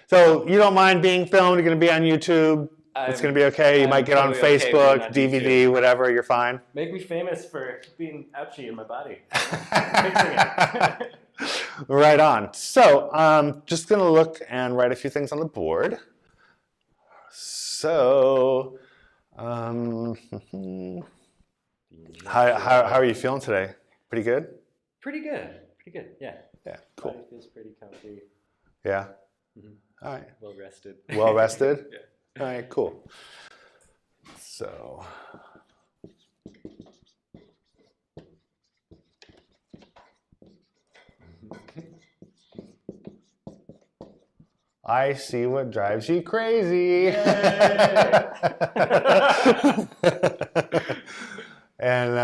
So you don't mind being filmed? You're going to be on YouTube. It's going to be okay. You might get on totally okay Facebook, being on DVD, YouTube. whatever. You're fine. Make me famous for being ouchy in my body. Fixing it. Right on. So I'm just going to look and write a few things on the board. So, how are you feeling today? Pretty good? Pretty good. Pretty good, yeah. Yeah, cool. Body feels pretty comfy. Yeah? Mm-hmm. All right. Well rested. Well rested? Yeah. All right, cool. So, I see what drives you crazy. And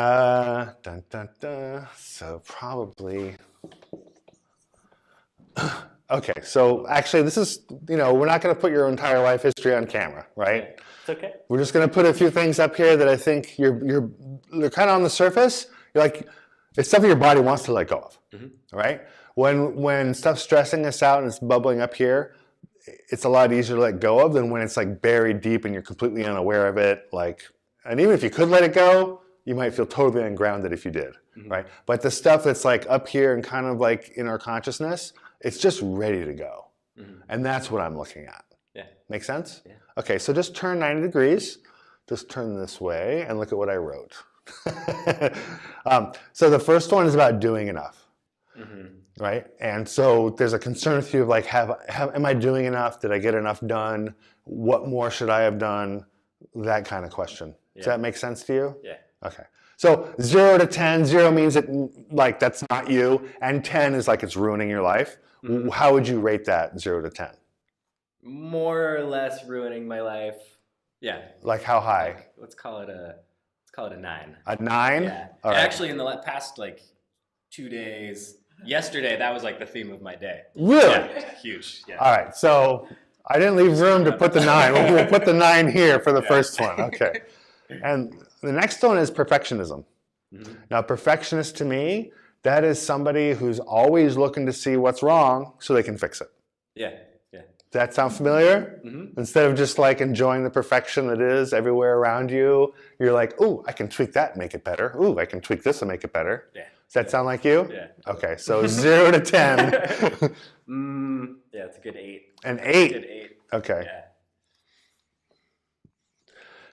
dun dun dun. So probably. Okay, so actually, this is, we're not going to put your entire life history on camera, right? It's okay. We're just going to put a few things up here that I think they're kind of on the surface. You're like, it's something your body wants to let go of, right? When stuff's stressing us out and it's bubbling up here, it's a lot easier to let go of than when it's like buried deep and you're completely unaware of it. And even if you could let it go, you might feel totally ungrounded if you did, right? But the stuff that's like up here and kind of like in our consciousness, it's just ready to go. And that's what I'm looking at. Yeah. Make sense? Yeah. Okay, so just turn 90 degrees. Just turn this way and look at what I wrote. So the first one is about doing enough, right? And so there's a concern with you of like, am I doing enough? Did I get enough done? What more should I have done? That kind of question. Does that make sense to you? Yeah. Okay. So 0 to 10, 0 means that like that's not you, and 10 is like it's ruining your life. How would you rate that 0 to 10? More or less ruining my life. Yeah. Like how high? Let's call it a 9. A 9? Yeah. All right. Actually, in the past 2 days, yesterday that was like the theme of my day. Really? Yeah. Huge. Yeah. All right. So I didn't leave room to put the 9. We'll put the 9 here for the first one. Okay. And the next one is perfectionism. Now, perfectionist to me, that is somebody who's always looking to see what's wrong so they can fix it. Yeah. Yeah. Does that sound familiar? Instead of just like enjoying the perfection that is everywhere around you, you're like, ooh, I can tweak that and make it better. Ooh, I can tweak this and make it better. Yeah. Does that sound like you? Yeah. Okay, so 0 to 10. Yeah, it's a good 8. An 8? Good 8. Okay. Yeah.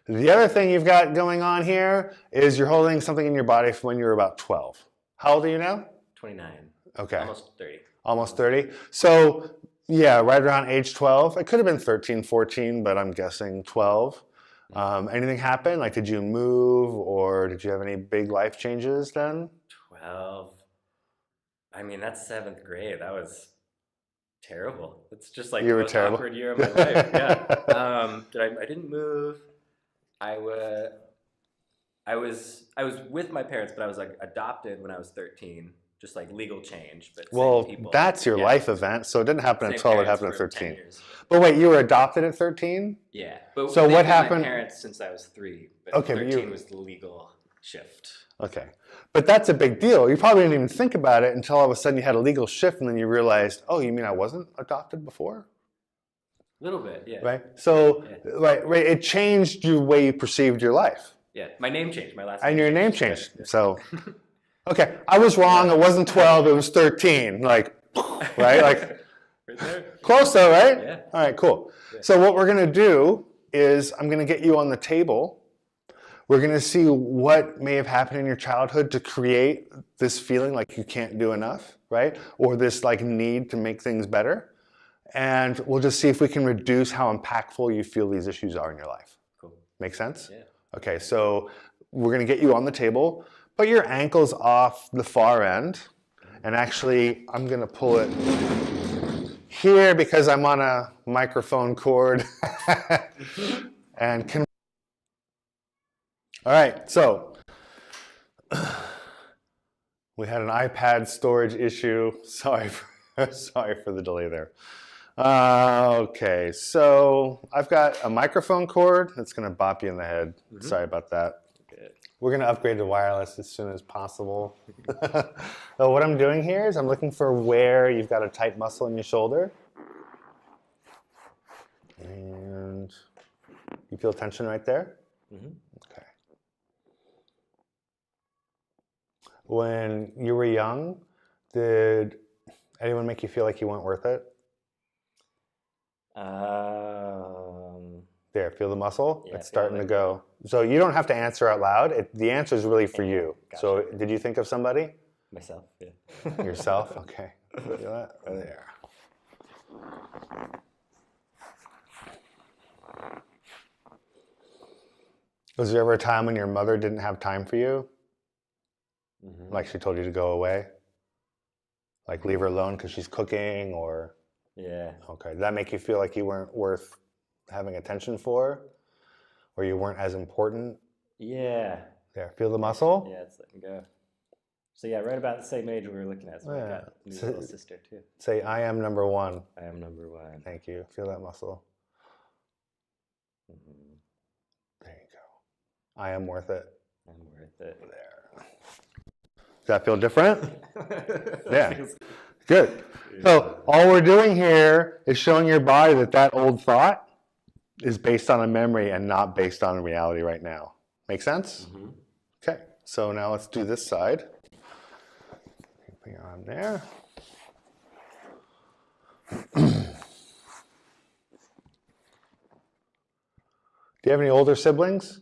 The other thing you've got going on here is you're holding something in your body from when you were about 12. How old are you now? 29. Okay. Almost 30. Almost 30. So, yeah, right around age 12. It could have been 13, 14, but I'm guessing 12. Anything happen? Like, did you move or did you have any big life changes then? 12. I mean, that's 7th grade. That was terrible. It's just like You were the most terrible. awkward year of my life. Yeah. I didn't move. I was with my parents, but I was like adopted when I was 13. Just like legal change, but Well, same people. that's your life event, so it didn't happen at Same 12, it parents happened at for 13. 10 years. But wait, you were adopted at 13? Yeah. But So they've what been happened- My parents since I was 3. But Okay, but 13 was the legal shift. Okay. But that's a big deal. You probably didn't even think about it until all of a sudden you had a legal shift and then you realized, oh, you mean I wasn't adopted before? A little bit, yeah. Right? So, Yeah. right, it changed the way you perceived your life. Yeah. My name changed. My last And name your name changed. changed. So, okay, I was wrong. It wasn't 12, it was 13. Like, right? Like, Right there. close though, right? Yeah. All right, cool. Yeah. So what we're going to do is I'm going to get you on the table. We're going to see what may have happened in your childhood to create this feeling like you can't do enough, right? Or this like need to make things better. And we'll just see if we can reduce how impactful you feel these issues are in your life. Cool. Make sense? Yeah. Okay, so we're going to get you on the table. Put your ankles off the far end. And actually, I'm going to pull it here because I'm on a microphone cord. And all right, so we had an iPad storage issue. Sorry for the delay there. Okay, so I've got a microphone cord that's going to bop you in the head. Sorry about that. Good. We're going to upgrade to wireless as soon as possible. So what I'm doing here is I'm looking for where you've got a tight muscle in your shoulder. You feel tension right there? Mm-hmm. Okay. When you were young, did anyone make you feel like you weren't worth it? There, feel the muscle? Yeah, It's starting feel to it. go. So you don't have to answer out loud. The answer is really for you. Gotcha. So did you think of somebody? Myself, yeah. Yourself? Okay. Feel that? Right there. Was there ever a time when your mother didn't have time for you? Mm-hmm. Like she told you to go away? Like leave her alone because she's cooking or... Yeah. Okay. Did that make you feel like you weren't worth having attention for? Or you weren't as important? Yeah. There. Feel the muscle? Yeah, it's letting go. So yeah, right about the same age we were looking at. So I got a new little sister too. Say, I am number one. I am number one. Thank you. Feel that muscle. Mm-hmm. There you go. I am worth it. I'm worth it. There. Does that feel different? Yeah. Feels Good. So all we're doing here is showing your body that that old thought is based on a memory and not based on reality right now. Make sense? Mm-hmm. Okay. So now let's do this side. Put your arm there. Do you have any older siblings?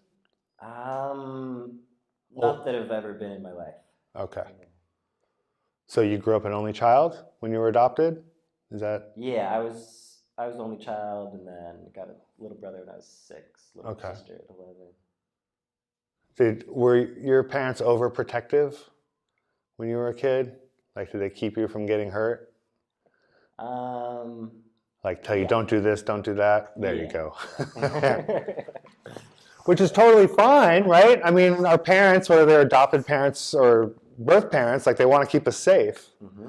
Not that have ever been in my life. Okay. So you grew up an only child when you were adopted? Is that? Yeah, I was the only child, and then got a little brother when I was 6, little Okay. sister at 11. Were your parents overprotective when you were a kid? Like, did they keep you from getting hurt? Like, tell you, don't do this, don't do that? There you go. Which is totally fine, right? I mean, our parents, whether they're adopted parents or birth parents, like, they want to keep us safe. Mm-hmm.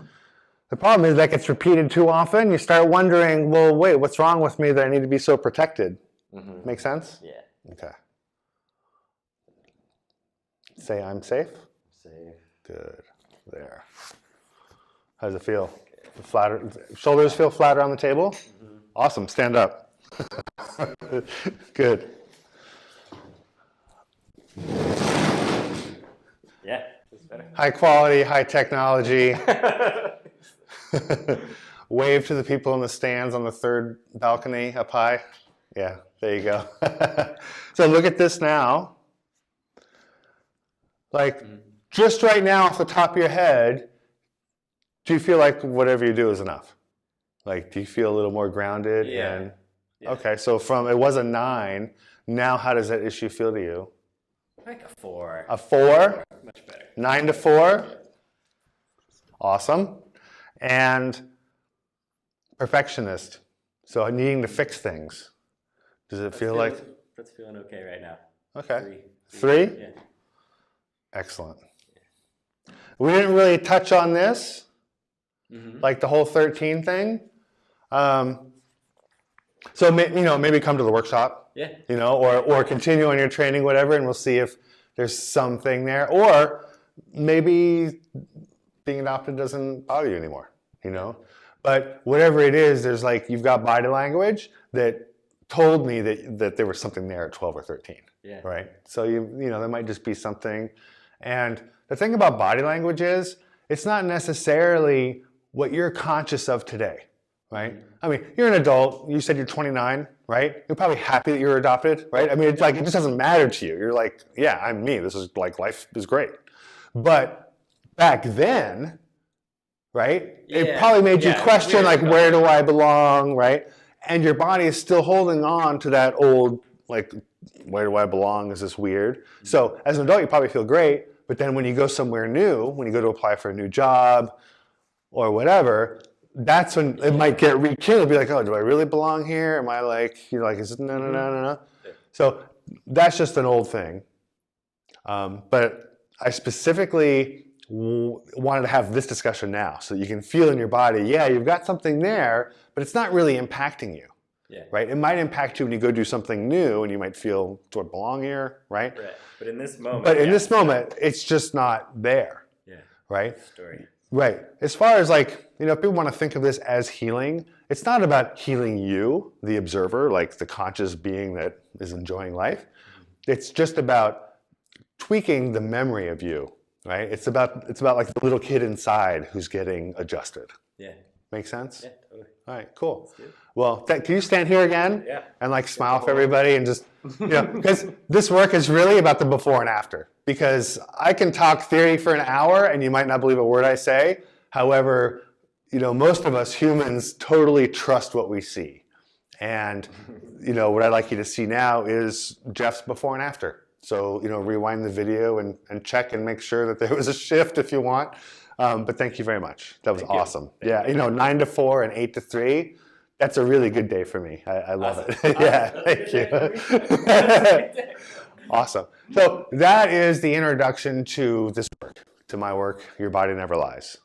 The problem is that gets repeated too often. You start wondering, well, wait, what's wrong with me that I need to be so protected? Mm-hmm. Make sense? Yeah. Okay. Say, I'm safe. Safe. Good. There. How does it feel? Flatter. Shoulders feel flatter on the table? Mm-hmm. Awesome. Stand up. Good. Yeah, it's better. High quality, high technology. Wave to the people in the stands on the third balcony up high. Yeah, there you go. So look at this now. Like, just right now off the top of your head, do you feel like whatever you do is enough? Like, do you feel a little more grounded? Yeah. And, Yeah. Okay, so from it was a 9, now how does that issue feel to you? Like a 4. A 4? Much better. 9 to 4? Awesome. And perfectionist, so needing to fix things. Does it feel like? That's feeling okay right now. Okay. 3. 3? Yeah. Excellent. We didn't really touch on this, Mm-hmm. like the whole 13 thing. So maybe come to the workshop, Yeah. or continue on your training, whatever, and we'll see if there's something there. Or maybe being adopted doesn't bother you anymore, But whatever it is, there's you've got body language that told me that there was something there at 12 or 13. Yeah. Right? So there might just be something. And the thing about body language is it's not necessarily what you're conscious of today, right? I mean, you're an adult. You said you're 29, right? You're probably happy that you're adopted, right? I mean, it's it just doesn't matter to you. You're like, yeah, I'm me. This is life is great. But back then, right? It Yeah. probably made you Yeah, question weird. where do I belong, right? And your body is still holding on to that old where do I belong? Is this weird? So as an adult, you probably feel great, but then when you go somewhere new, when you go to apply for a new job or whatever, that's when it might get rekindled. Be like, oh, do I really belong here? Am I is it no. So that's just an old thing. But I specifically wanted to have this discussion now so that you can feel in your body, yeah, you've got something there, but it's not really impacting you. Yeah. Right? It might impact you when you go do something new and you might feel, do I belong here? Right? Right. But in this moment. But in this moment, it's just not there. Yeah. Right? Story. Right. As far as if people want to think of this as healing, it's not about healing you, the observer, like the conscious being that is enjoying life. It's just about tweaking the memory of you, right? It's about like the little kid inside who's getting adjusted. Yeah. Make sense? Yeah, totally. All right, cool. That's good. Well, can you stand here again? Yeah. And like smile for everybody and just, because this work is really about the before and after. Because I can talk theory for an hour and you might not believe a word I say. However, most of us humans totally trust what we see. And, what I'd like you to see now is Jeff's before and after. So, rewind the video and check and make sure that there was a shift if you want. But thank you very much. That was awesome. Yeah, 9 to 4 and 8 to 3. That's a really good day for me. I love it. Yeah, thank you. Awesome. So that is the introduction to this work, to my work, Your Body Never Lies.